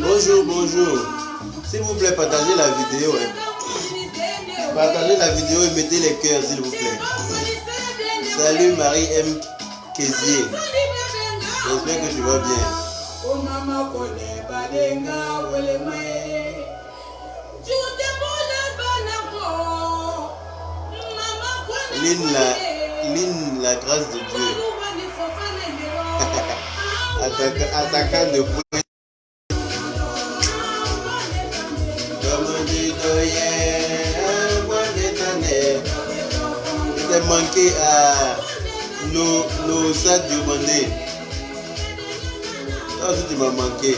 Bonjour, bonjour. S'il vous plaît, partagez la vidéo. Partagez la vidéo et mettez les cœurs, s'il vous plaît. Salut Marie M. Kézier. J'espère que tu vas bien. Lynn, la grâce de Dieu. Attaquant de poing. J'ai manqué à nos sacs du Mandé. Toi aussi tu m'as manqué.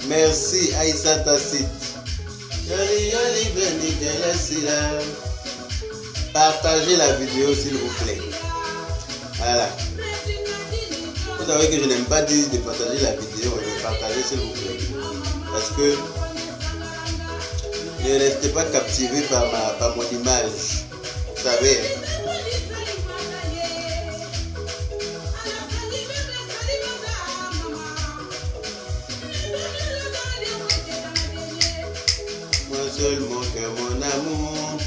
Merci Aïssa Tassit. Partagez la vidéo s'il vous plaît. Voilà. Vous savez que je n'aime pas dire de partager la vidéo, mais partagez s'il vous plaît. Parce que ne restez pas captivé par mon image. Vous savez. Moi seulement que mon amour.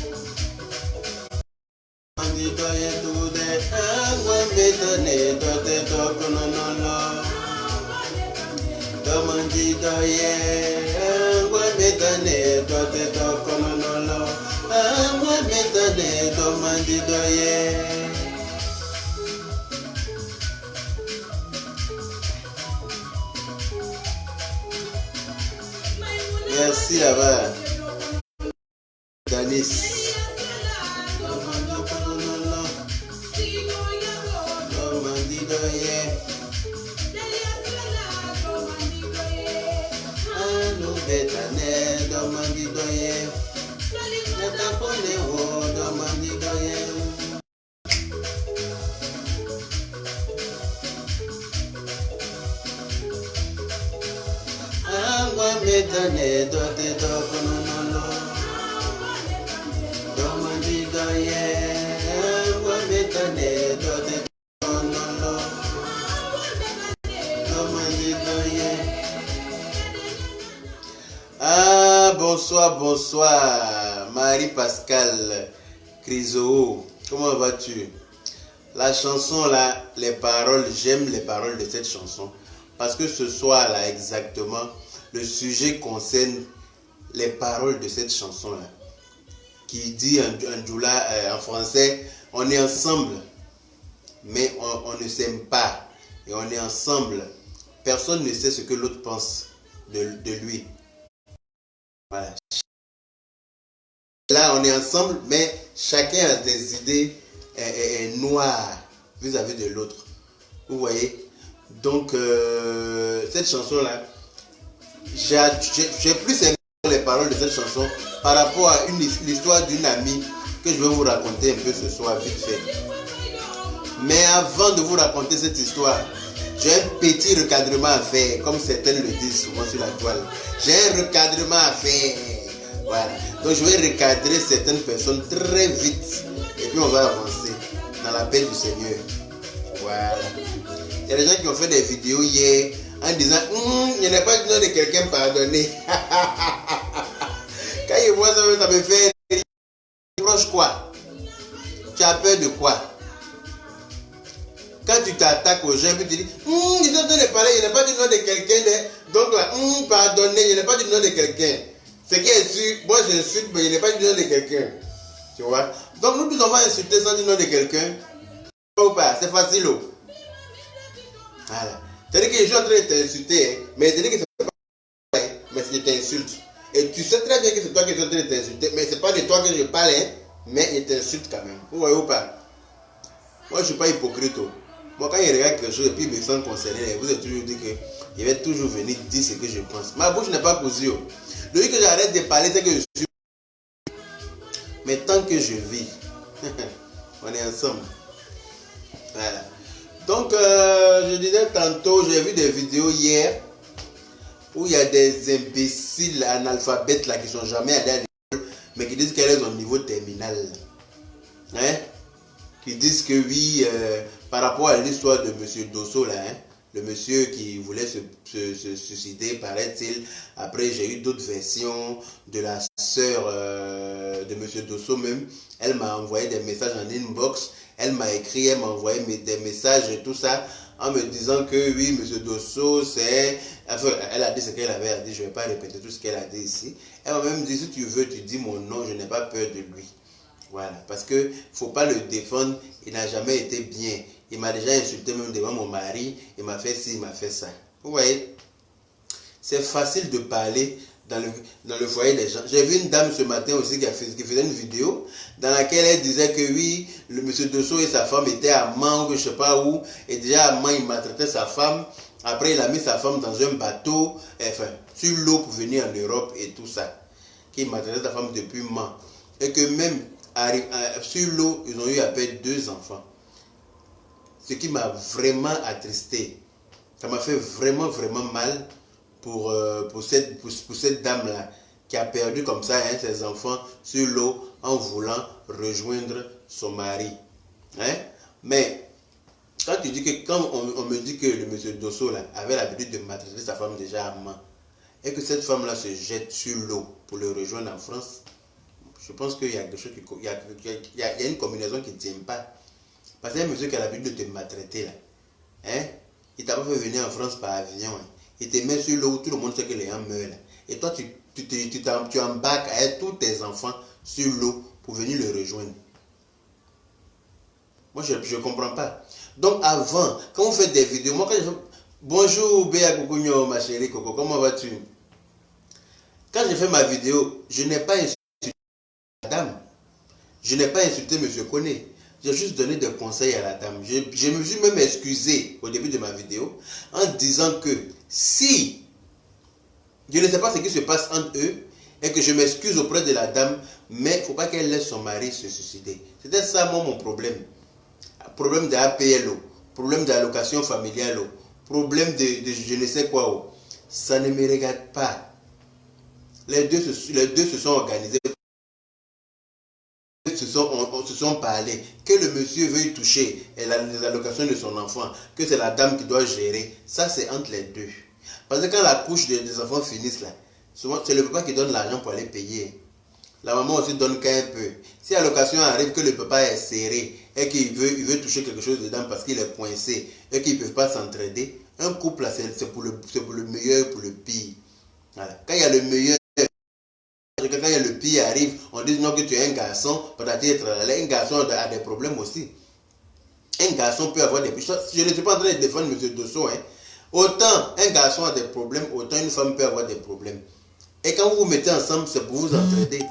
Merci là-bas. Danis. Ah, bonsoir, Marie-Pascal Crisoo, comment vas-tu? La chanson là, les paroles, j'aime les paroles de cette chanson parce que ce soir là exactement, le sujet concerne les paroles de cette chanson là qui dit en français, on est ensemble mais on ne s'aime pas et on est ensemble, personne ne sait ce que l'autre pense de lui. Voilà. Là, on est ensemble, mais chacun a des idées noires. vis-à-vis de l'autre. Vous voyez? Donc, cette chanson-là, j'ai plus aimé les paroles de cette chanson par rapport à l'histoire d'une amie que je vais vous raconter un peu ce soir, vite fait. Mais avant de vous raconter cette histoire, j'ai un petit recadrement à faire, comme certains le disent souvent sur la toile. J'ai un recadrement à faire. Voilà. Donc je vais recadrer certaines personnes très vite. Et puis on va avancer dans la paix du Seigneur. Voilà. Il y a des gens qui ont fait des vidéos hier en disant il n'y a pas du nom de quelqu'un pardonné. Quand ils voient ça, ça me fait rire. Proche quoi? Tu as peur de quoi? Quand tu t'attaques aux gens, tu dis ils sont en train de parler, il n'y a pas du nom de quelqu'un. Donc là, pardonné, il n'y a pas du nom de quelqu'un. Ce qui est sûr, moi j'insulte, mais il n'y a pas du nom de quelqu'un. Tu vois? Donc nous on va insulter sans du nom de quelqu'un. Ou pas? C'est facile. Voilà. C'est-à-dire que je suis en train de t'insulter, mais c'est-à-dire que c'est pas mais je t'insulte. Et tu sais très bien que c'est toi qui es en train de t'insulter, mais c'est pas de toi que je parle, mais je t'insulte quand même. Vous voyez ou pas? Moi je ne suis pas hypocrite. Moi quand il regarde quelque chose et puis il me sent concerné, vous avez toujours dit que il va toujours venir dire ce que je pense. Ma bouche n'est pas cousue. Le jour que j'arrête de parler, c'est que je suis. Mais tant que je vis, on est ensemble. Voilà. Donc, je disais tantôt, j'ai vu des vidéos hier où il y a des imbéciles analphabètes là qui sont jamais allés à l'école, mais qui disent qu'elles sont au niveau terminal. Hein? Qui disent que oui, par rapport à l'histoire de M. Dosso là, hein, le monsieur qui voulait se suicider, paraît-il. Après, j'ai eu d'autres versions de la sœur de M. Dosso même. Elle m'a envoyé des messages en inbox. Elle m'a écrit, elle m'a envoyé des messages et tout ça, en me disant que oui, M. Dosso, c'est... Enfin, elle a dit ce qu'elle avait dit, je ne vais pas répéter tout ce qu'elle a dit ici. Elle m'a même dit, si tu veux, tu dis mon nom, je n'ai pas peur de lui. Voilà, parce qu'il ne faut pas le défendre, il n'a jamais été bien. Il m'a déjà insulté même devant mon mari, il m'a fait ci, il m'a fait ça. Vous voyez, c'est facile de parler dans le foyer des gens. J'ai vu une dame ce matin aussi qui faisait une vidéo dans laquelle elle disait que oui, le monsieur Dosso et sa femme étaient à Mans, je ne sais pas où, et déjà à Mans, il maltraitait sa femme. Après, il a mis sa femme dans un bateau, enfin, sur l'eau pour venir en Europe et tout ça. Qu'il maltraitait sa femme depuis Mans. Et que même sur l'eau, ils ont eu à peine 2 enfants. Ce qui m'a vraiment attristé. Ça m'a fait vraiment, vraiment mal pour cette dame-là qui a perdu comme ça ses enfants sur l'eau en voulant rejoindre son mari. Hein? Mais quand tu dis que, quand on me dit que le monsieur Dosso là, avait l'habitude de maltraiter sa femme déjà à Mans, et que cette femme-là se jette sur l'eau pour le rejoindre en France, je pense qu'il y a quelque chose il y a une combinaison qui ne tient pas. Parce que c'est un monsieur qui a l'habitude de te maltraiter là. Hein? Il t'a pas fait venir en France par avion. Hein? Il te met sur l'eau où tout le monde sait que les gens meurent là. Et toi, tu embarques avec tous tes enfants sur l'eau pour venir le rejoindre. Moi, je ne comprends pas. Donc, avant, quand vous faites des vidéos, moi, quand je fais... Bonjour, Béa Koukouigno, ma chérie Coco, comment vas-tu? Quand j'ai fait ma vidéo, je n'ai pas insulté la dame. Je n'ai pas insulté M. Koné. J'ai juste donné des conseils à la dame. Je me suis même excusé au début de ma vidéo en disant que si je ne sais pas ce qui se passe entre eux et que je m'excuse auprès de la dame, mais il ne faut pas qu'elle laisse son mari se suicider. C'était ça moi, mon problème. Problème de APL, problème d'allocation familiale, problème de je ne sais quoi. Ça ne me regarde pas. Les deux se sont organisés. Se sont parlé, que le monsieur veuille toucher les allocations de son enfant, que c'est la dame qui doit gérer, ça c'est entre les deux. Parce que quand la couche des enfants finissent là, souvent c'est le papa qui donne l'argent pour aller payer. La maman aussi donne qu'un peu. Si l'allocation arrive que le papa est serré et qu'il veut toucher quelque chose dedans parce qu'il est coincé et qu'ils ne peuvent pas s'entraider, un couple là c'est pour le meilleur, pour le pire. Voilà. Quand il y a le meilleur, quand le pire arrive, on dit non que tu es un garçon, un garçon a des problèmes aussi. Un garçon peut avoir des problèmes. Je ne suis pas en train de défendre M. Dosso. Hein. Autant un garçon a des problèmes, autant une femme peut avoir des problèmes. Et quand vous vous mettez ensemble, c'est pour vous entraider.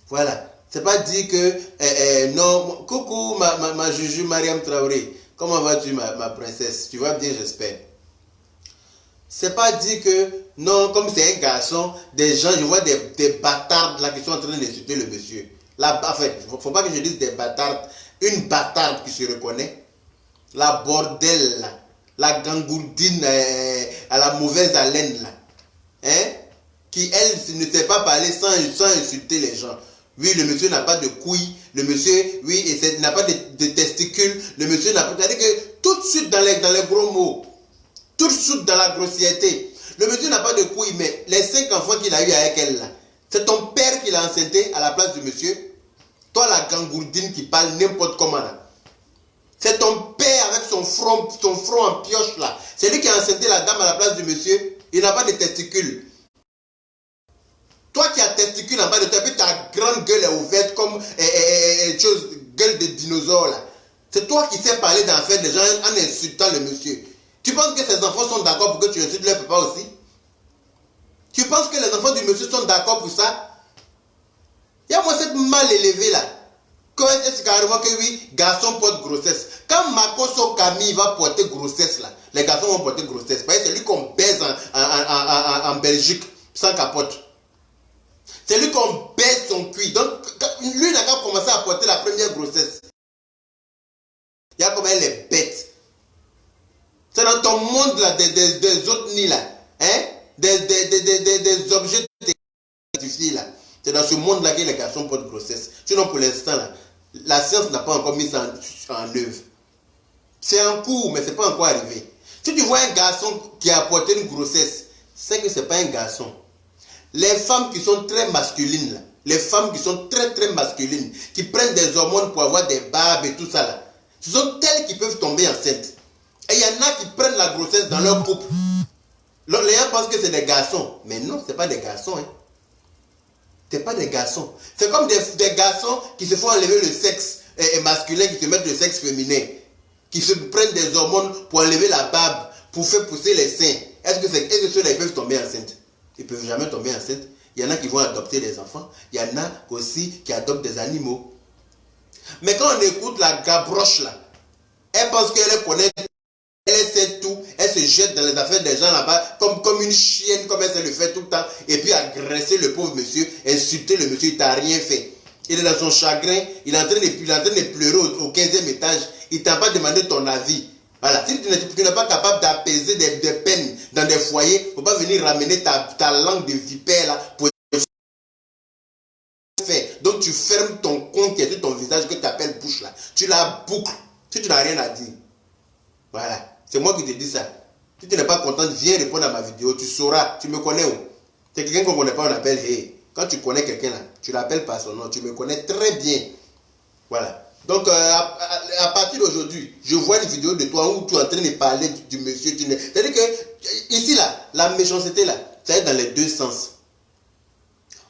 Voilà. C'est pas dire que non, coucou ma Juju Mariam Traoré, comment vas-tu ma princesse? Tu vas bien, j'espère. C'est pas dire que non, comme c'est un garçon, des gens, je vois des bâtards là qui sont en train d'insulter le monsieur. Là, en fait, faut pas que je dise des bâtards, une bâtarde qui se reconnaît, la bordelle là, la gangourdine à la mauvaise haleine là, hein? Qui elle ne sait pas parler sans insulter les gens. Oui, le monsieur n'a pas de couilles, le monsieur, oui, et n'a pas de testicules, le monsieur n'a pas... C'est-à-dire que tout de suite dans les gros mots, tout de suite dans la grossièreté, le monsieur n'a pas de couilles, mais les 5 enfants qu'il a eu avec elle là, c'est ton père qui l'a enceinté à la place du monsieur. Toi la gangourdine qui parle n'importe comment là. C'est ton père avec son front en pioche là. C'est lui qui a enceinté la dame à la place du monsieur. Il n'a pas de testicules. Toi qui as testicules en bas de toi, puis ta grande gueule est ouverte comme gueule de dinosaure là. C'est toi qui sais parler d'en faire des gens en insultant le monsieur. Tu penses que ces enfants sont d'accord pour que tu insultes leur papa aussi? Tu penses que les enfants du monsieur sont d'accord pour ça? Il y a moi cette mal élevée là. C'est carrément que oui, garçon porte grossesse. Quand Makoso Camille va porter grossesse là, les garçons vont porter grossesse. Parce que c'est lui qu'on baise en Belgique sans capote. C'est lui qu'on baise son cuit. Donc, lui, il n'a qu'à commencer à porter la première grossesse. Il y a comme elle est bête. C'est dans ton monde là, des autres nids là. Hein? Des objets identifiés là. C'est dans ce monde là que les garçons portent grossesse. Sinon, pour l'instant là, la science n'a pas encore mis ça en œuvre. C'est en cours, mais ce n'est pas encore arrivé. Si tu vois un garçon qui a porté une grossesse, c'est que ce n'est pas un garçon. Les femmes qui sont très masculines, là, les femmes qui sont très masculines, qui prennent des hormones pour avoir des barbes et tout ça, là, ce sont elles qui peuvent tomber enceintes. Et il y en a qui prennent la grossesse dans leur couple. Les gens pensent que c'est des garçons. Mais non, ce n'est pas des garçons. Hein. Ce n'est pas des garçons. C'est comme des garçons qui se font enlever le sexe masculin, qui se mettent le sexe féminin, qui se prennent des hormones pour enlever la barbe, pour faire pousser les seins. Est-ce que ceux-là, ils peuvent tomber enceintes? Ils ne peuvent jamais tomber enceintes. Il y en a qui vont adopter des enfants. Il y en a aussi qui adoptent des animaux. Mais quand on écoute la gabroche là, elle pense qu'elle connaît, elle sait tout, elle se jette dans les affaires des gens là-bas comme une chienne, comme elle sait le faire tout le temps, et puis agresser le pauvre monsieur, insulter le monsieur, il t'a rien fait. Il est dans son chagrin, il est en train de pleurer au 15e étage, il ne t'a pas demandé ton avis. Voilà, si tu n'es pas capable d'apaiser des peines dans des foyers, il ne faut pas venir ramener ta langue de vipère là pour faire. Donc tu fermes ton compte qui est sur ton visage que tu appelles bouche là. Tu la boucles si tu n'as rien à dire. Voilà, c'est moi qui te dis ça. Si tu n'es pas content, viens répondre à ma vidéo, tu sauras, tu me connais où. C'est quelqu'un qu'on ne connaît pas, on appelle hey. Quand tu connais quelqu'un là, tu l'appelles par son nom, tu me connais très bien. Voilà. Donc, à partir d'aujourd'hui, je vois une vidéo de toi où tu es en train de parler du monsieur. C'est-à-dire que, ici, là, la méchanceté, là, ça est dans les deux sens.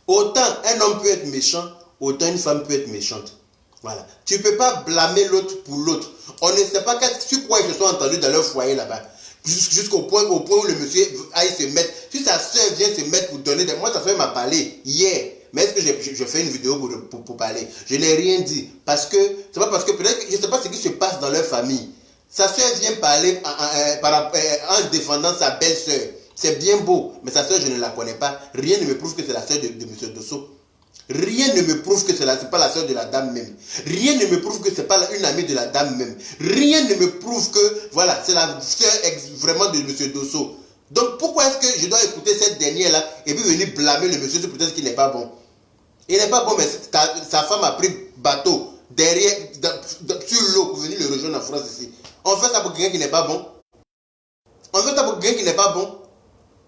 Autant un homme peut être méchant, autant une femme peut être méchante. Voilà. Tu ne peux pas blâmer l'autre pour l'autre. On ne sait pas sur quoi ils se sont entendus dans leur foyer là-bas. Jusqu'au point où le monsieur aille se mettre. Si sa soeur vient se mettre pour donner des... Moi, sa soeur m'a parlé hier. Mais est-ce que je fais une vidéo pour parler? Je n'ai rien dit. Parce que, c'est pas parce que peut-être, je ne sais pas ce qui se passe dans leur famille. Sa soeur vient parler en défendant sa belle-soeur. C'est bien beau, mais sa soeur, je ne la connais pas. Rien ne me prouve que c'est la soeur de M. Dosso. Rien ne me prouve que ce n'est pas la soeur de la dame même. Rien ne me prouve que ce n'est pas une amie de la dame même. Rien ne me prouve que, voilà, c'est la soeur vraiment de M. Dosso. Donc pourquoi est-ce que je dois écouter cette dernière-là et puis venir blâmer le monsieur sur peut-être qu'il n'est pas bon? Il n'est pas bon, mais sa femme a pris bateau derrière, sur l'eau pour venir le rejoindre en France ici. On fait ça pour quelqu'un qui n'est pas bon. On fait ça pour quelqu'un qui n'est pas bon.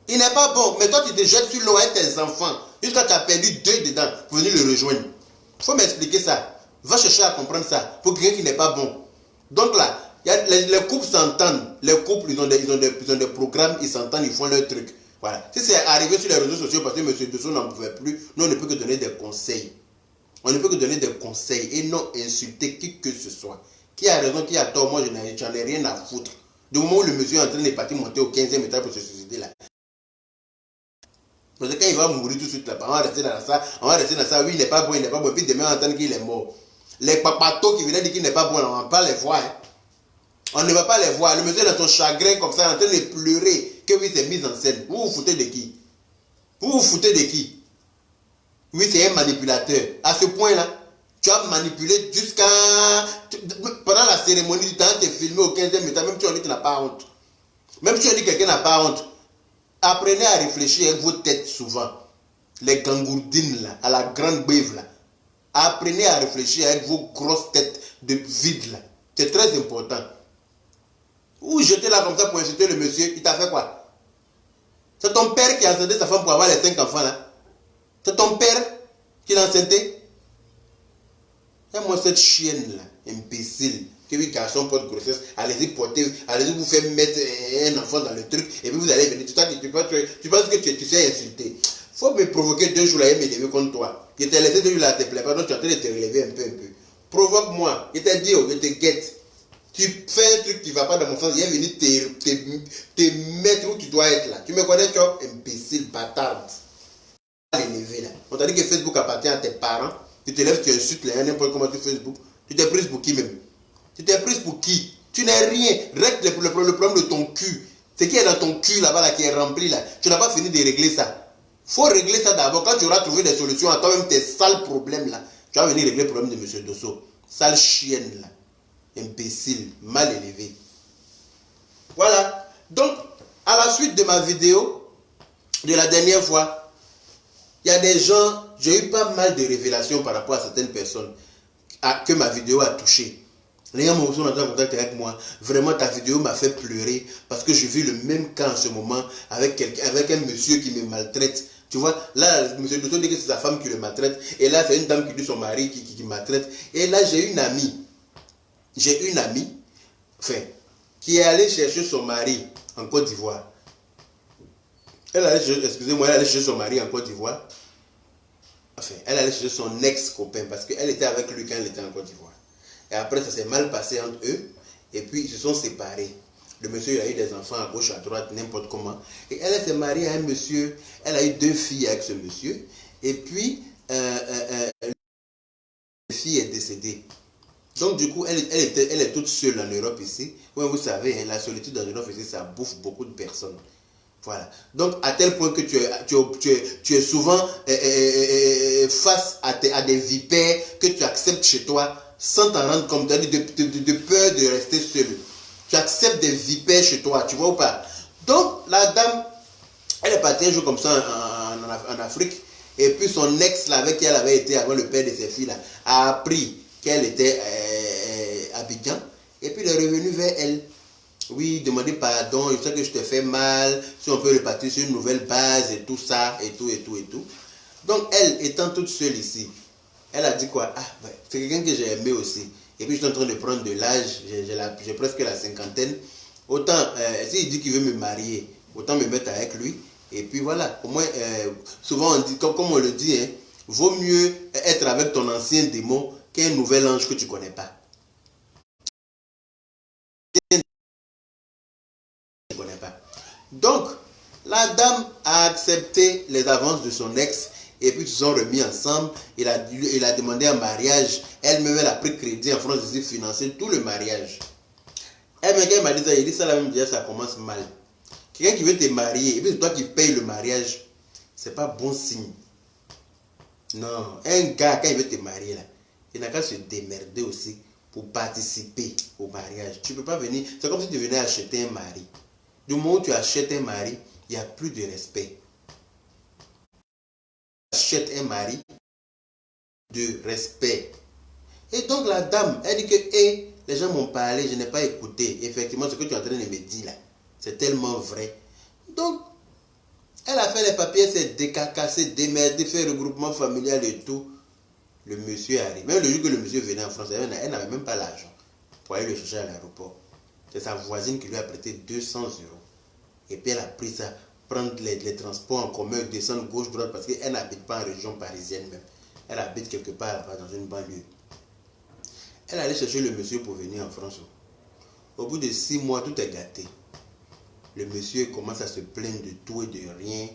Il n'est pas bon, mais toi tu te jettes sur l'eau avec tes enfants jusqu'à tu as perdu 2 dedans pour venir le rejoindre. Il faut m'expliquer ça. Va chercher à comprendre ça pour quelqu'un qui n'est pas bon. Donc là, les couples s'entendent. Les couples, ils ont des programmes, ils s'entendent, ils font leur truc. Voilà. Si c'est arrivé sur les réseaux sociaux parce que M. Dosso n'en pouvait plus, nous on ne peut que donner des conseils. On ne peut que donner des conseils et non insulter qui que ce soit. Qui a raison, qui a tort, moi j'en ai rien à foutre. Du moment où le monsieur est en train de partir monter au 15e étage pour se suicider là. Parce que quand il va mourir tout de suite, là, on va rester dans ça, oui, il n'est pas bon, et puis demain on entend qu'il est mort. Les papatos qui venaient dire qu'il n'est pas bon, on ne va pas les voir. Hein. On ne va pas les voir. Le monsieur dans son chagrin comme ça, en train de pleurer, que oui, c'est mis en scène. Vous vous foutez de qui? Vous vous foutez de qui? Oui, c'est un manipulateur. À ce point-là, tu as manipulé jusqu'à... Pendant la cérémonie du temps, tu es filmé au 15e étage, même si on dit que tu n'as pas honte. Même si on dit que quelqu'un n'a pas honte. Apprenez à réfléchir avec vos têtes souvent. Les gangourdines là, à la grande bève là. Apprenez à réfléchir avec vos grosses têtes de vide là. C'est très important. Ou jeter là comme ça pour insulter le monsieur, il t'a fait quoi? C'est ton père qui a enceinté sa femme pour avoir les 5 enfants là. C'est ton père qui l'a enceinté. Et moi cette chienne là, imbécile. Que oui, garçon porte grossesse, allez-y porter, allez-y vous faire mettre un enfant dans le truc, et puis vous allez venir, tu penses que tu sais insulter. Faut me provoquer 2 jours là et m'élever contre toi. Je t'ai laissé 2 jours là, te plaît pas, donc tu es en train de te relever un peu. Provoque-moi, je t'ai dit, je te guette. Tu fais un truc qui ne va pas dans mon sens, viens venir te mettre où tu dois être là. Tu me connais, tu vois, imbécile, bâtard. L'élever là. On t'a dit que Facebook appartient à tes parents, tu te lèves, tu insultes les n'importe comment sur Facebook. Tu t'es prise pour qui même? Tu t'es prise pour qui? Tu n'es rien. Règle le problème de ton cul. Ce qui est dans ton cul là-bas, là, qui est rempli là. Tu n'as pas fini de régler ça. Faut régler ça d'abord. Quand tu auras trouvé des solutions à toi-même, tes sales problèmes là, tu vas venir régler le problème de M. Dosso. Sale chienne là. Imbécile, mal élevé. Voilà. Donc, à la suite de ma vidéo, de la dernière fois, il y a des gens, j'ai eu pas mal de révélations par rapport à certaines personnes que ma vidéo a touché. Les gens m'ont entré en contact avec moi. Vraiment, ta vidéo m'a fait pleurer parce que je vis le même cas en ce moment avec un monsieur qui me maltraite. Tu vois, là, M. Dosso dit que c'est sa femme qui le maltraite. Et là, c'est une dame qui dit son mari qui maltraite. Et là, j'ai une amie, enfin, qui est allée chercher son mari en Côte d'Ivoire. Elle allait chercher son mari en Côte d'Ivoire. Enfin, elle allait chercher son ex-copain parce qu'elle était avec lui quand elle était en Côte d'Ivoire. Et après, ça s'est mal passé entre eux. Et puis, ils se sont séparés. Le monsieur, il a eu des enfants à gauche, à droite, n'importe comment. Et elle s'est mariée à un monsieur. Elle a eu 2 filles avec ce monsieur. Et puis, la fille est décédée. Donc, du coup, elle est toute seule en Europe ici. Oui, vous savez, hein, la solitude en Europe ici, ça bouffe beaucoup de personnes. Voilà. Donc, à tel point que tu es souvent face à des vipères que tu acceptes chez toi sans t'en rendre compte, de peur de rester seul. Tu acceptes des vipères chez toi, tu vois ou pas? Donc, la dame, elle est partie un jour comme ça en Afrique, et puis son ex, là, avec qui elle avait été avant le père de ses filles, là, a appris qu'elle était à Abidjan, et puis il est revenu vers elle. Oui, demander pardon, je sais que je te fais mal, si on peut repartir sur une nouvelle base et tout ça, et tout. Donc, elle, étant toute seule ici, elle a dit quoi? Ah, ouais, c'est quelqu'un que j'ai aimé aussi. Et puis, je suis en train de prendre de l'âge, j'ai presque la 50aine. Autant, s'il dit qu'il veut me marier, autant me mettre avec lui. Et puis voilà, au moins, souvent on dit, comme on le dit, hein, vaut mieux être avec ton ancien démon qu'un nouvel ange que tu ne connais pas. Donc, la dame a accepté les avances de son ex et puis ils se sont remis ensemble. Il a demandé un mariage. Elle-même, elle a pris crédit en France ici, financer tout le mariage. Elle m'a dit ça, il dit ça la même déjà, ça commence mal. Quelqu'un qui veut te marier et puis c'est toi qui payes le mariage, c'est pas bon signe. Non, un gars, quand il veut te marier là, il n'a qu'à se démerder aussi pour participer au mariage. Tu ne peux pas venir, c'est comme si tu venais acheter un mari. Du moment où tu achètes un mari, il n'y a plus de respect. Tu achètes un mari de respect. Et donc la dame, elle dit que les gens m'ont parlé, je n'ai pas écouté. Effectivement, ce que tu es en train de me dire là, c'est tellement vrai. Donc, elle a fait les papiers, elle s'est décarcassée, démerdée, fait regroupement familial et tout. Le monsieur arrive. Même le jour que le monsieur venait en France, elle n'avait même pas l'argent pour aller le chercher à l'aéroport. C'est sa voisine qui lui a prêté 200 €. Et puis elle a pris ça, prendre les transports en commun, descendre gauche, droite, parce qu'elle n'habite pas en région parisienne même. Elle habite quelque part dans une banlieue. Elle allait chercher le monsieur pour venir en France. Au bout de 6 mois, tout est gâté. Le monsieur commence à se plaindre de tout et de rien.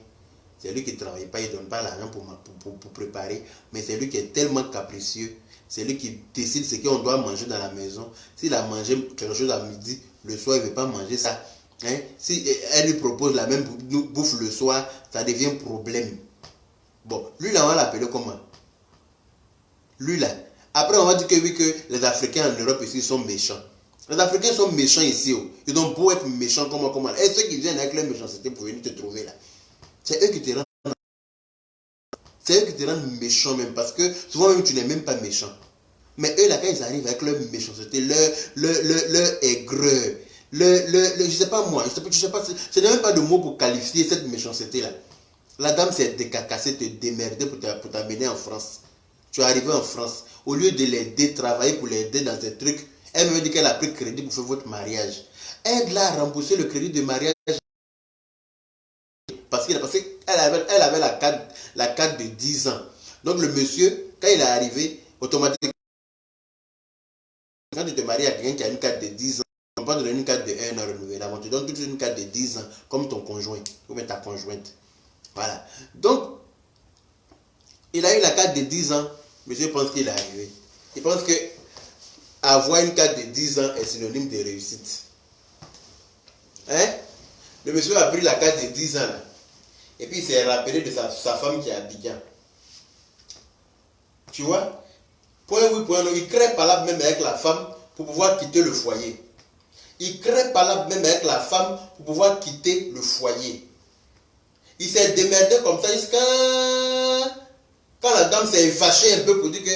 C'est lui qui ne travaille pas, il ne donne pas l'argent pour préparer. Mais c'est lui qui est tellement capricieux. C'est lui qui décide ce qu'on doit manger dans la maison. S'il a mangé quelque chose à midi, le soir, il ne veut pas manger ça. Hein? Si elle lui propose la même bouffe le soir, ça devient problème. Bon, lui là, on va l'appeler comment? Lui là. Après, on va dire que oui, que les Africains en Europe ici sont méchants. Les Africains sont méchants ici. Oh. Ils ont beau être méchants comment. Et ceux qui viennent avec leur méchanceté pour venir te trouver là, c'est eux qui te rendent. C'est eux qui te rendent méchant même. Parce que souvent même tu n'es même pas méchant. Mais eux là, quand ils arrivent avec leur méchanceté, leur aigreur, je sais pas moi, je sais pas, je n'ai même pas de mots pour qualifier cette méchanceté là. La dame s'est décacassée, te démerder pour t'amener en France. Tu es arrivé en France. Au lieu de l'aider, travailler pour l'aider dans des trucs, elle me dit qu'elle a pris crédit pour faire votre mariage. Aide-la à rembourser le crédit de mariage. Parce qu'elle avait la carte de 10 ans. Donc le monsieur, quand il est arrivé, automatiquement, quand tu te maries à quelqu'un qui a une carte de 10 ans, on ne va pas te donner une carte de 1 an renouvelée. On te donne toute une carte de 10 ans, comme ton conjoint, ou même ta conjointe. Voilà. Donc, il a eu la carte de 10 ans. Monsieur pense qu'il est arrivé. Il pense que avoir une carte de 10 ans est synonyme de réussite. Hein? Le monsieur a pris la carte de 10 ans là. Et puis il s'est rappelé de sa femme qui est à Abidjan. Tu vois? Point oui, point non. Il crée par là même avec la femme pour pouvoir quitter le foyer. Il crée par là même avec la femme pour pouvoir quitter le foyer. Il s'est démerdé comme ça jusqu'à... Quand la dame s'est fâchée un peu pour dire que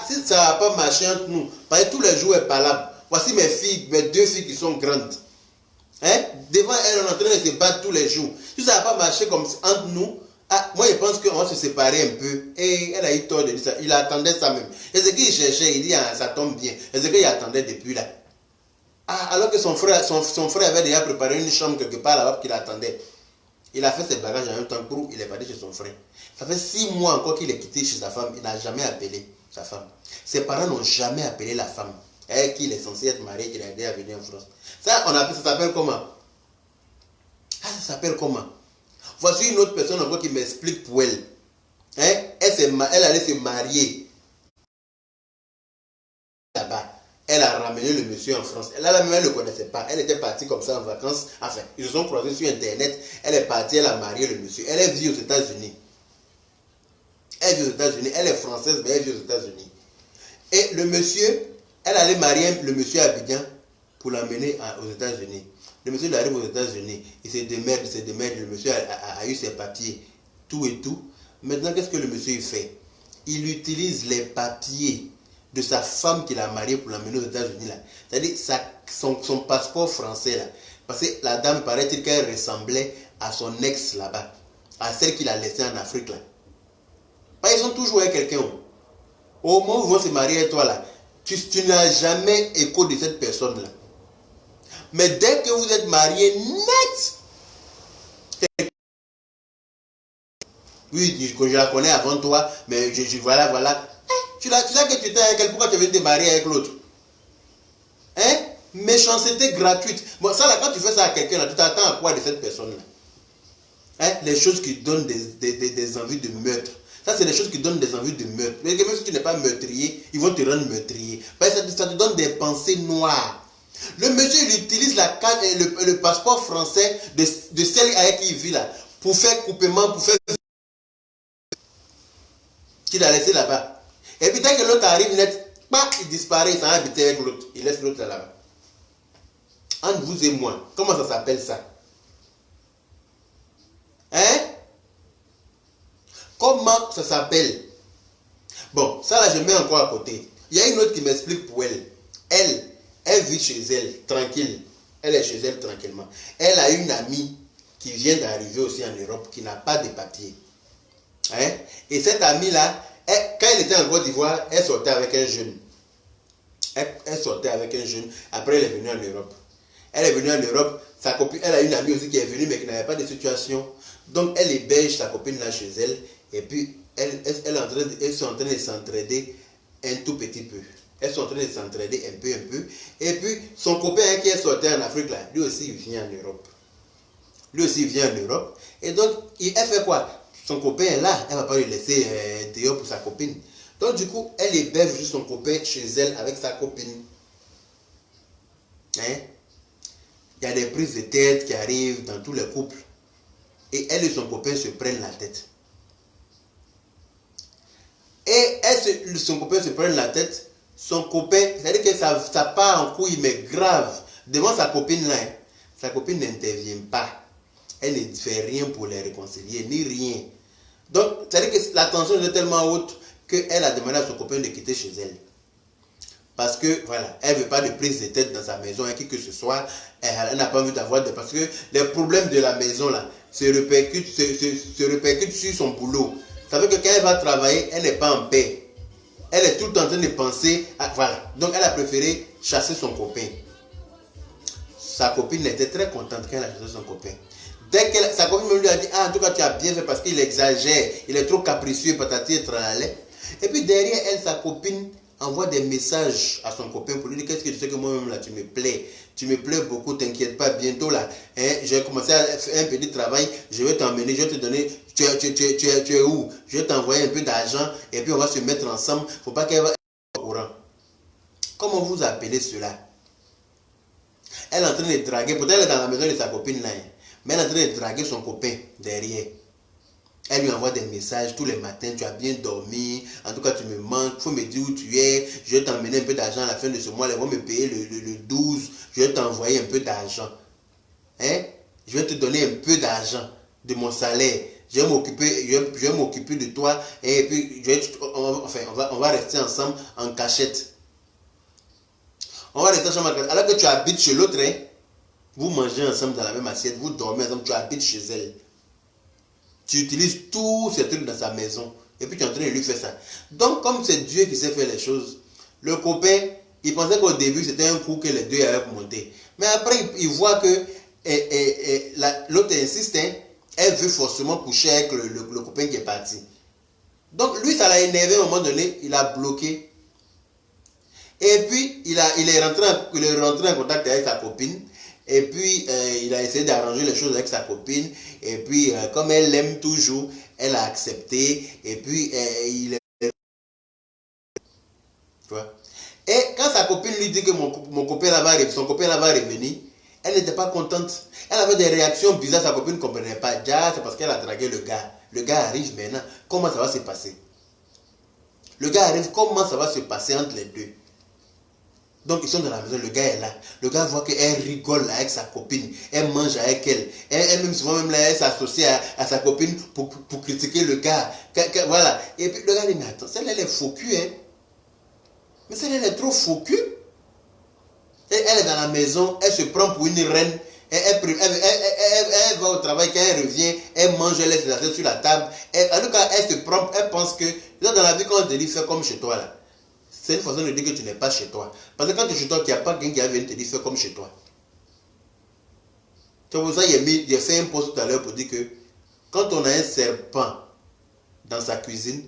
si ça n'a pas marché entre nous, parce que tous les jours est parlable. Voici mes filles, mes 2 filles qui sont grandes. Hein? Devant elle, on est en train de se battre tous les jours. Si ça n'a pas marché comme entre nous, moi je pense qu'on va se séparer un peu. Et elle a eu tort de dire ça. Il attendait ça même. Et ce qu'il cherchait, il dit ça tombe bien. Et ce qu'il attendait depuis là. Alors que son frère avait déjà préparé une chambre quelque part là-bas qu'il attendait. Il a fait ses bagages en même temps pour il est parti chez son frère. Ça fait 6 mois encore qu'il est quitté chez sa femme. Il n'a jamais appelé sa femme. Ses parents n'ont jamais appelé la femme avec qui il est censé être marié, qu'il a aidé à venir en France. Ça s'appelle comment? Ça s'appelle comment? Voici une autre personne encore qui m'explique pour elle. Hein? Elle allait se marier là-bas. Elle a ramené le monsieur en France. Elle ne le connaissait pas. Elle était partie comme ça en vacances. Enfin, ils se sont croisés sur Internet. Elle est partie, elle a marié le monsieur. Elle est venue aux États-Unis. Elle est française, mais elle vit aux États-Unis. Et le monsieur, elle allait marier le monsieur à Abidjan pour l'amener aux États-Unis. Le monsieur il arrive aux États-Unis. Il se démerde. Le monsieur a eu ses papiers, tout et tout. Maintenant, qu'est-ce que le monsieur fait? Il utilise les papiers de sa femme qu'il a mariée pour l'amener aux États-Unis là. C'est-à-dire son passeport français là. Parce que la dame, paraît-il qu'elle ressemblait à son ex là-bas, à celle qu'il a laissée en Afrique là. Ils ont toujours eu quelqu'un. Au moment où ils vont se marier avec toi là, tu n'as jamais écho de cette personne là. Mais dès que vous êtes mariés net, oui, je la connais avant toi, mais voilà. Tu sais que tu étais avec elle, pourquoi tu veux te marier avec l'autre? Hein? Méchanceté gratuite. Bon, ça là, quand tu fais ça à quelqu'un là, tu t'attends à quoi de cette personne là? Hein? Les choses qui donnent des envies de meurtre. Ça, c'est les choses qui donnent des envies de meurtre. Mais même si tu n'es pas meurtrier, ils vont te rendre meurtrier. Parce que ça te donne des pensées noires. Le monsieur, il utilise la carte, le passeport français de celle avec qui il vit là, pour faire coupement, pour faire... qu'il a laissé là-bas. Et puis dès que l'autre arrive net, il disparaît, il s'en va habiter avec l'autre. Il laisse l'autre là-bas. Entre vous et moi, comment ça s'appelle ça? Hein? Comment ça s'appelle? Bon, ça là, je mets encore à côté. Il y a une autre qui m'explique pour elle. Elle vit chez elle, tranquille. Elle est chez elle tranquillement. Elle a une amie qui vient d'arriver aussi en Europe, qui n'a pas de papier. Hein? Et cette amie-là, quand elle était en Côte d'Ivoire, elle sortait avec un jeune. Elle sortait avec un jeune. Après, elle est venue en Europe. Elle est venue en Europe. Sa copine, elle a une amie aussi qui est venue, mais qui n'avait pas de situation. Donc, elle héberge sa copine là chez elle. Et puis, elles sont en train de s'entraider un tout petit peu. Elles sont en train de s'entraider un peu. Et puis, son copain qui est sorti en Afrique là, lui aussi, il vient en Europe. Et donc, elle fait quoi? Son copain est là, elle ne va pas le laisser dehors pour sa copine. Donc du coup, elle héberge juste son copain chez elle avec sa copine. Hein? Il y a des prises de tête qui arrivent dans tous les couples. Et elle et son copain se prennent la tête. Et son copain se prend la tête. Son copain, c'est-à-dire que ça part en couille, mais grave. Devant sa copine là, sa copine n'intervient pas. Elle ne fait rien pour les réconcilier, ni rien. Donc, c'est-à-dire que la tension est tellement haute qu'elle a demandé à son copain de quitter chez elle. Parce que, voilà, elle ne veut pas de prise de tête dans sa maison, qui que ce soit. Elle n'a pas envie d'avoir de... Parce que les problèmes de la maison, là, se répercutent sur son boulot. Ça veut dire que quand elle va travailler, elle n'est pas en paix. Elle est tout le temps en train de penser à... Voilà. Donc, elle a préféré chasser son copain. Sa copine était très contente quand elle a chassé son copain. Dès que sa copine lui a dit, ah, en tout cas, tu as bien fait parce qu'il exagère, il est trop capricieux, patati et tralala. Et puis derrière elle, sa copine envoie des messages à son copain pour lui dire, qu'est-ce que tu sais que moi-même là, tu me plais beaucoup, t'inquiète pas, bientôt là, hein, je vais commencer à faire un petit travail, je vais t'emmener, je vais te donner, tu es où? Je vais t'envoyer un peu d'argent et puis on va se mettre ensemble, faut pas qu'elle va au courant. Comment vous appelez cela? Elle est en train de draguer, peut-être elle est dans la maison de sa copine là, mais elle est en train de draguer son copain derrière. Elle lui envoie des messages tous les matins, tu as bien dormi, en tout cas tu me manques, il faut me dire où tu es, je vais t'emmener un peu d'argent à la fin de ce mois, ils vont me payer le 12, je vais t'envoyer un peu d'argent. Hein? Je vais te donner un peu d'argent de mon salaire, je vais m'occuper de toi et puis on va rester ensemble en cachette. On va rester ensemble en cachette. Alors que tu habites chez l'autre, hein? Vous mangez ensemble dans la même assiette, vous dormez ensemble, tu habites chez elle. Tu utilises tous ces trucs dans sa maison. Et puis tu es en train de lui faire ça. Donc comme c'est Dieu qui sait faire les choses, le copain, il pensait qu'au début c'était un coup que les deux avaient monté. Mais après il voit que l'autre insiste, hein, elle veut forcément coucher avec le copain qui est parti. Donc lui ça l'a énervé à un moment donné, il a bloqué. Et puis il est rentré en contact avec sa copine. Et puis, il a essayé d'arranger les choses avec sa copine. Et puis, comme elle l'aime toujours, elle a accepté. Et puis, il est... Tu vois? Et quand sa copine lui dit que son copain là va revenir, elle n'était pas contente. Elle avait des réactions bizarres, sa copine ne comprenait pas. Déjà, c'est parce qu'elle a dragué le gars. Le gars arrive maintenant. Comment ça va se passer? Le gars arrive, comment ça va se passer entre les deux? Donc ils sont dans la maison, le gars est là. Le gars voit qu'elle rigole avec sa copine. Elle mange avec elle. Elle-même souvent même là, elle s'associe à sa copine pour critiquer le gars. Voilà. Et puis le gars dit, mais attends, celle-là elle est faux cul, hein. Mais celle-là elle est trop faux cul. Elle est dans la maison, elle se prend pour une reine. Elle va au travail, quand elle revient, elle mange, elle laisse les assiettes sur la table. En tout cas, elle pense que dans la vie, quand on te dit fais comme chez toi là. C'est une façon de dire que tu n'es pas chez toi. Parce que quand tu es chez toi, il n'y a pas quelqu'un qui vient te dire fais comme chez toi. C'est pour ça que j'ai fait un post tout à l'heure pour dire que quand on a un serpent dans sa cuisine,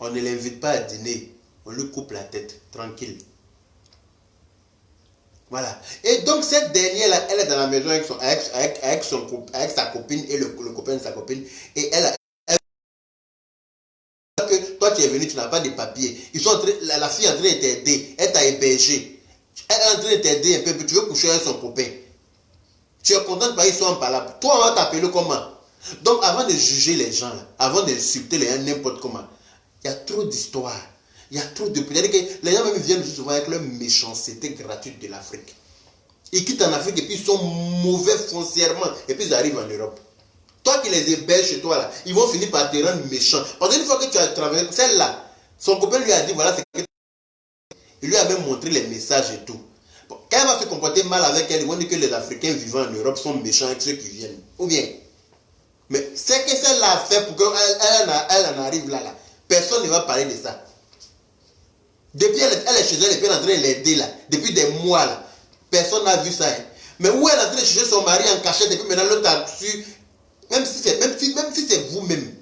on ne l'invite pas à dîner. On lui coupe la tête, tranquille. Voilà. Et donc cette dernière-là, elle est dans la maison avec sa copine et le copain de sa copine. Et que toi tu es venu, tu n'as pas de papier. La fille est en train de t'aider, elle t'a hébergé. Elle est en train de t'aider un peu, puis tu veux coucher avec son copain. Tu es content parce qu'ils sont en parole. Toi, on va t'appeler comment? Donc, avant de juger les gens, là, avant d'insulter les gens n'importe comment, il y a trop d'histoires. Il y a trop de... C'est-à-dire que les gens même viennent souvent avec leur méchanceté gratuite de l'Afrique. Ils quittent en Afrique et puis ils sont mauvais foncièrement. Et puis ils arrivent en Europe. Toi qui les héberges chez toi là, ils vont finir par te rendre méchant. Parce qu'une fois que tu as travaillé, celle-là, son copain lui a dit voilà, c'est que... Il lui a même montré les messages et tout. Bon, quand elle va se comporter mal avec elle, ils vont dire que les Africains vivant en Europe sont méchants avec ceux qui viennent. Ou bien. Mais c'est que celle-là a fait pour qu'elle en arrive là. Personne ne va parler de ça. Depuis elle est chez elle et puis elle est en train de l'aider là. Depuis des mois là. Personne n'a vu ça. Hein. Mais où elle est en train de chercher son mari en cachette et puis maintenant l'autre a su. Même si c'est vous-même,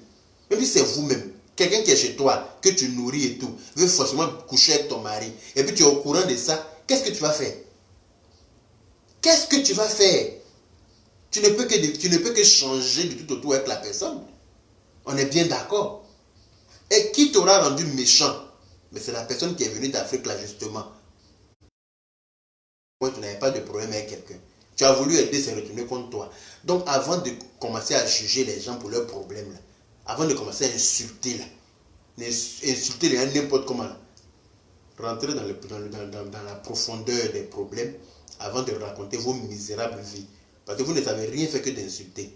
même si c'est vous-même, quelqu'un qui est chez toi, que tu nourris et tout, veut forcément coucher avec ton mari, et puis tu es au courant de ça, qu'est-ce que tu vas faire? Qu'est-ce que tu vas faire? Tu ne peux que changer de tout autour avec la personne. On est bien d'accord. Et qui t'aura rendu méchant? Mais c'est la personne qui est venue d'Afrique là justement. Moi, tu n'avais pas de problème avec quelqu'un. Tu as voulu aider, c'est retourné contre toi. Donc avant de commencer à juger les gens pour leurs problèmes, là, avant de commencer à insulter, là, insulter les gens n'importe comment, là, rentrez dans la profondeur des problèmes avant de raconter vos misérables vies. Parce que vous ne savez rien faire que d'insulter.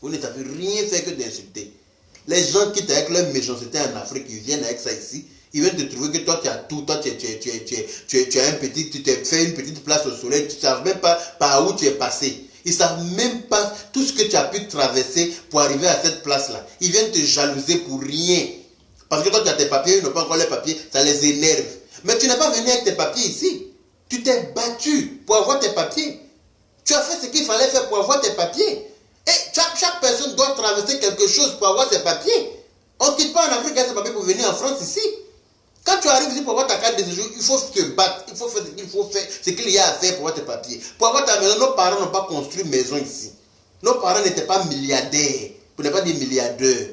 Vous ne savez rien faire que d'insulter. Les gens quittent avec leur méchanceté en Afrique, ils viennent avec ça ici. Ils viennent te trouver que toi tu as tout, toi tu as un petit, tu t'es fait une petite place au soleil, tu ne sais même pas par où tu es passé. Ils ne savent même pas tout ce que tu as pu traverser pour arriver à cette place-là. Ils viennent te jalouser pour rien. Parce que toi tu as tes papiers, ils n'ont pas encore les papiers, ça les énerve. Mais tu n'es pas venu avec tes papiers ici. Tu t'es battu pour avoir tes papiers. Tu as fait ce qu'il fallait faire pour avoir tes papiers. Et chaque personne doit traverser quelque chose pour avoir ses papiers. On ne quitte pas en Afrique avec ses papiers pour venir en France ici. Quand tu arrives ici pour avoir ta carte de séjour, il faut te battre. Il faut faire ce qu'il faut faire, ce qu'il y a à faire pour avoir tes papiers. Pour avoir ta maison, nos parents n'ont pas construit une maison ici. Nos parents n'étaient pas milliardaires, pour ne pas dire milliardaires.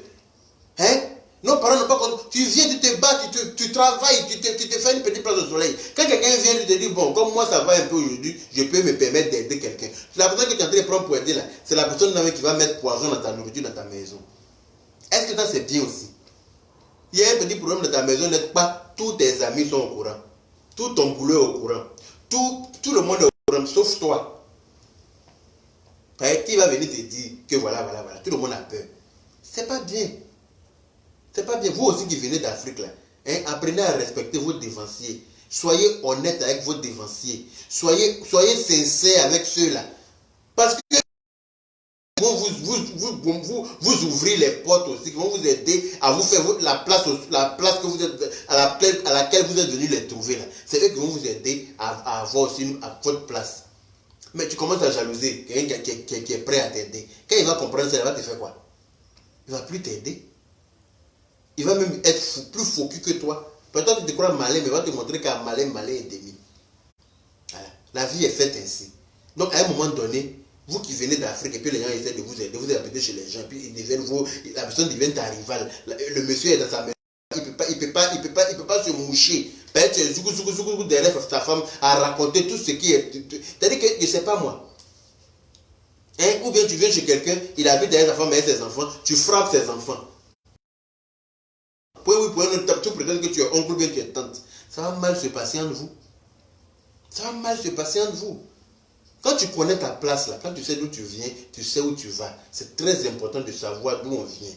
Hein? Nos parents n'ont pas construit. Tu viens, tu te bats, tu travailles, tu te fais une petite place au soleil. Quand quelqu'un vient, tu te dis, bon, comme moi ça va un peu aujourd'hui, je peux me permettre d'aider quelqu'un. C'est la personne que tu es en train de prendre pour aider là. C'est la personne qui va mettre poison dans ta nourriture, dans ta maison. Est-ce que ça c'est bien aussi? Il y a un petit problème dans ta maison, n'est-ce pas? Tous tes amis sont au courant. Tout ton boulot est au courant. Tout le monde est au courant, sauf toi. Qui va venir te dire que voilà. Tout le monde a peur. C'est pas bien. C'est pas bien. Vous aussi qui venez d'Afrique là, hein, apprenez à respecter vos dévanciers. Soyez honnête avec vos dévanciers. Soyez sincère avec ceux-là. Parce que vous ouvrez les portes aussi, qui vont vous aider à vous faire la place que vous êtes, à laquelle vous êtes venu les trouver là. C'est eux qui vont vous aider à avoir aussi votre place. Mais tu commences à jalouser quelqu'un qui est prêt à t'aider. Quand il va comprendre ça, il va te faire quoi? Il ne va plus t'aider. Il va même être plus focus que toi. Peut-être que tu te crois malin, mais il va te montrer qu'un malin et demi. Voilà. La vie est faite ainsi. Donc à un moment donné, vous qui venez d'Afrique et puis les gens essaient de vous aider, vous habitez chez les gens, puis la personne devient ta rivale. Le monsieur est dans sa maison, il peut pas se moucher. Peut-être derrière sa femme à raconter tout ce qui est. C'est-à-dire que je ne sais pas moi. Hein? Ou bien tu viens chez quelqu'un, il habite derrière sa femme et ses enfants, tu frappes ses enfants. Pour tu prétends que tu es oncle ou bien tu es tante. Ça va mal se passer entre vous. Ça va mal se passer entre vous. Quand tu connais ta place là, quand tu sais d'où tu viens, tu sais où tu vas. C'est très important de savoir d'où on vient.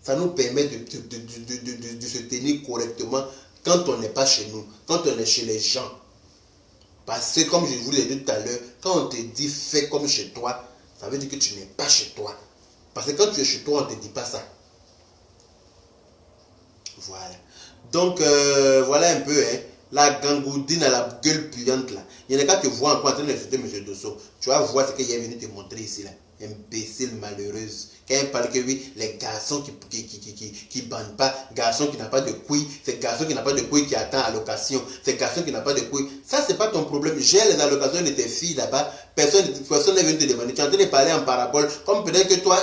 Ça nous permet de se tenir correctement quand on n'est pas chez nous, quand on est chez les gens. Parce que comme je vous l'ai dit tout à l'heure, quand on te dit fais comme chez toi, ça veut dire que tu n'es pas chez toi. Parce que quand tu es chez toi, on ne te dit pas ça. Voilà. Donc, voilà un peu, hein, la gangoudine à la gueule puante là. Il y en a qui te voient encore en train d'insulter M. Dosso. Tu vas voir ce qu'il est venu te montrer ici là. Imbécile malheureuse. Quand il parle que oui, les garçons qui bandent pas, garçons qui n'ont pas de couilles, c'est garçon qui n'a pas de couilles qui attend allocation, c'est garçon qui n'a pas de couilles. Ça, c'est pas ton problème. J'ai les allocations de tes filles là-bas. Personne n'est venu te demander. Tu es en train de parler en parabole. Comme peut-être que toi,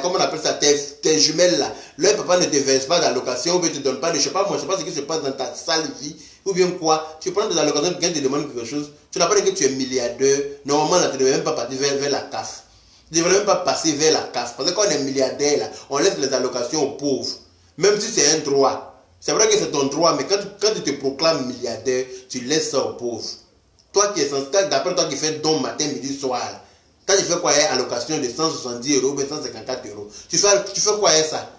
comment on appelle ça, tes jumelles là, leur papa ne te verse pas d'allocation, ou bien ne te donne pas de, je sais pas moi, je sais pas ce qui se passe dans ta sale vie, ou bien quoi, tu prends des allocations, quelqu'un te demande quelque chose, tu n'as pas dit que tu es milliardaire, normalement là, tu ne devrais même pas partir vers la CAF, tu ne devrais même pas passer vers la CAF, parce que quand on est milliardaire là, on laisse les allocations aux pauvres, même si c'est un droit, c'est vrai que c'est ton droit, mais quand tu te proclames milliardaire, tu laisses ça aux pauvres. Toi qui es censé, d'après toi qui fais don matin, midi, soir, quand tu fais quoi, allocation de 170 euros ou 154 euros, tu fais quoi ça?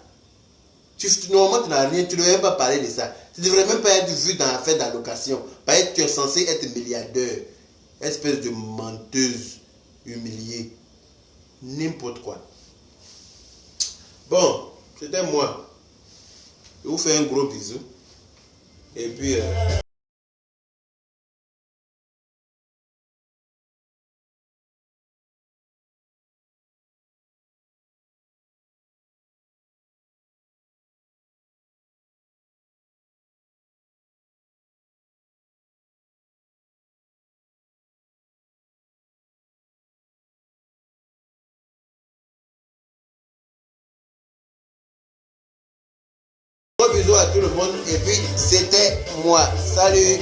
Normalement, tu n'as rien, tu ne devrais même pas parler de ça. Tu ne devrais même pas être vu dans l'affaire d'allocation. Parce que tu es censé être milliardaire. Espèce de menteuse humiliée. N'importe quoi. Bon, c'était moi. Je vous fais un gros bisou. Et puis... bisous à tout le monde. Et puis, c'était moi. Salut.